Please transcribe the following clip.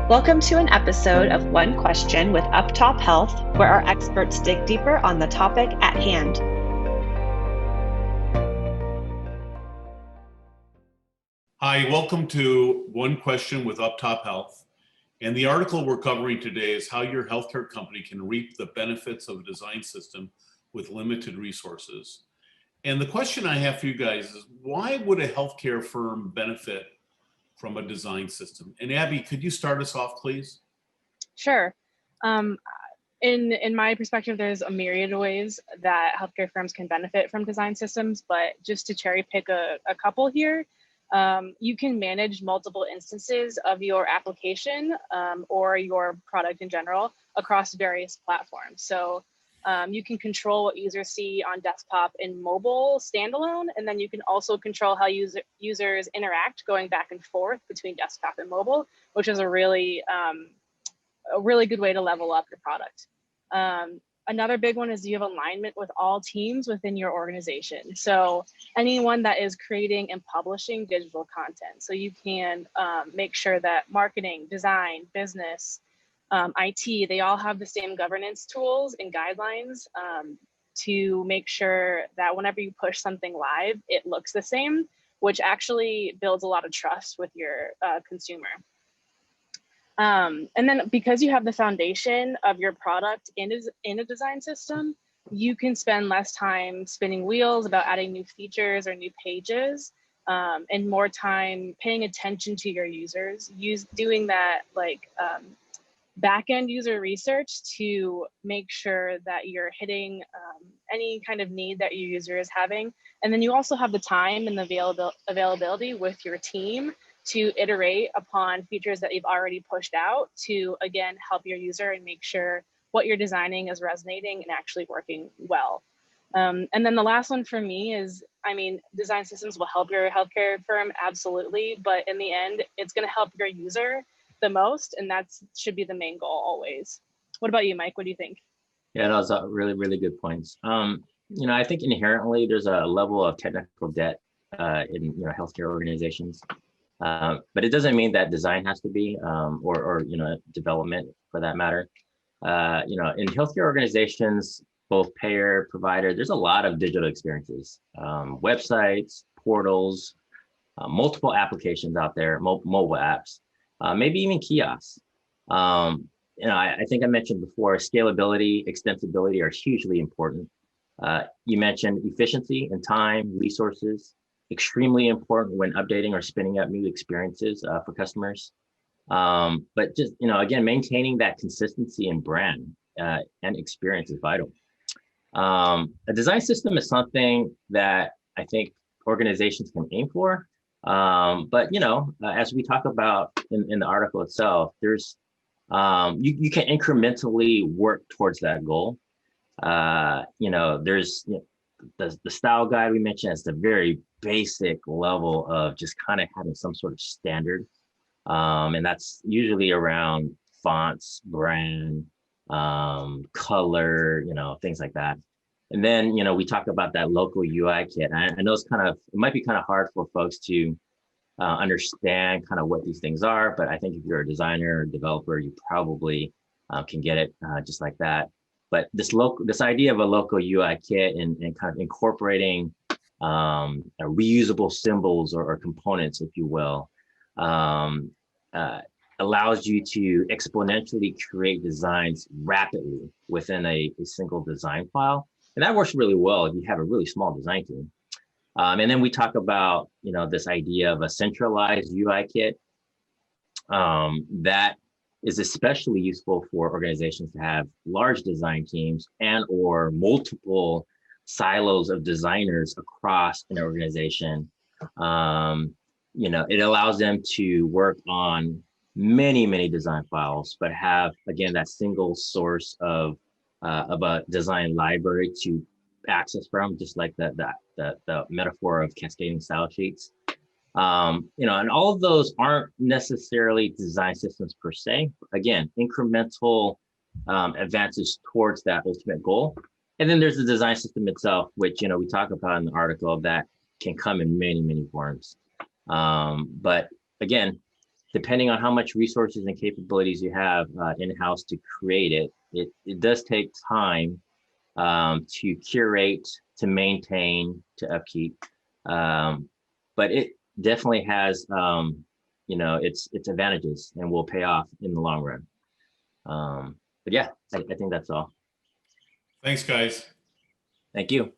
Welcome to an episode of One Question with Uptop Health, where our experts dig deeper on the topic at hand. Hi, welcome to One Question with Uptop Health. And the article we're covering today is how your healthcare company can reap the benefits of a design system with limited resources. And the question I have for you guys is, why would a healthcare firm benefit from a design system? And Abbey, could you start us off, please? Sure. In my perspective, there's a myriad of ways that healthcare firms can benefit from design systems, but just to cherry pick a couple here, you can manage multiple instances of your application or your product in general across various platforms. So you can control what users see on desktop and mobile standalone, and then you can also control how users interact going back and forth between desktop and mobile, which is a really good way to level up your product. Another big one is you have alignment with all teams within your organization. So anyone that is creating and publishing digital content. So you can make sure that marketing, design, business, IT, they all have the same governance tools and guidelines to make sure that whenever you push something live, it looks the same, which actually builds a lot of trust with your consumer. And then because you have the foundation of your product in a design system, you can spend less time spinning wheels about adding new features or new pages, and more time paying attention to your users, doing that back-end user research to make sure that you're hitting any kind of need that your user is having. And then you also have the time and the availability with your team to iterate upon features that you've already pushed out to, again, help your user and make sure what you're designing is resonating and actually working well. And then the last one for me is, design systems will help your healthcare firm, absolutely, but in the end, it's gonna help your user the most, and that should be the main goal always. What about you, Mike? What do you think? Yeah, those are really, really good points. I think inherently there's a level of technical debt in healthcare organizations, but it doesn't mean that design has to be, or development for that matter. In healthcare organizations, both payer, provider, there's a lot of digital experiences, websites, portals, multiple applications out there, mobile apps. Maybe even kiosks. I think I mentioned before, scalability, extensibility are hugely important. You mentioned efficiency and time, resources, extremely important when updating or spinning up new experiences for customers. But just, again, maintaining that consistency in brand and experience is vital. A design system is something that I think organizations can aim for. But as we talk about in the article itself, there's you can incrementally work towards that goal. There's the style guide we mentioned is the very basic level of just kind of having some sort of standard, and that's usually around fonts, brand, color, things like that. And then, we talk about that local UI kit. I know it might be kind of hard for folks to understand kind of what these things are, but I think if you're a designer or developer, you probably can get it just like that. But this idea of a local UI kit and kind of incorporating reusable symbols or components, if you will, allows you to exponentially create designs rapidly within a single design file. And that works really well if you have a really small design team. And then we talk about, this idea of a centralized UI kit that is especially useful for organizations to have large design teams and or multiple silos of designers across an organization. It allows them to work on many, many design files, but have, again, that single source of a design library to access from, just like the metaphor of cascading style sheets. And all of those aren't necessarily design systems per se. Again, incremental advances towards that ultimate goal. And then there's the design system itself, which we talk about in the article, that can come in many, many forms. But again, depending on how much resources and capabilities you have in-house to create it, it does take time to curate, to maintain, to upkeep. But it definitely has, its advantages and will pay off in the long run. But yeah, I think that's all. Thanks, guys. Thank you.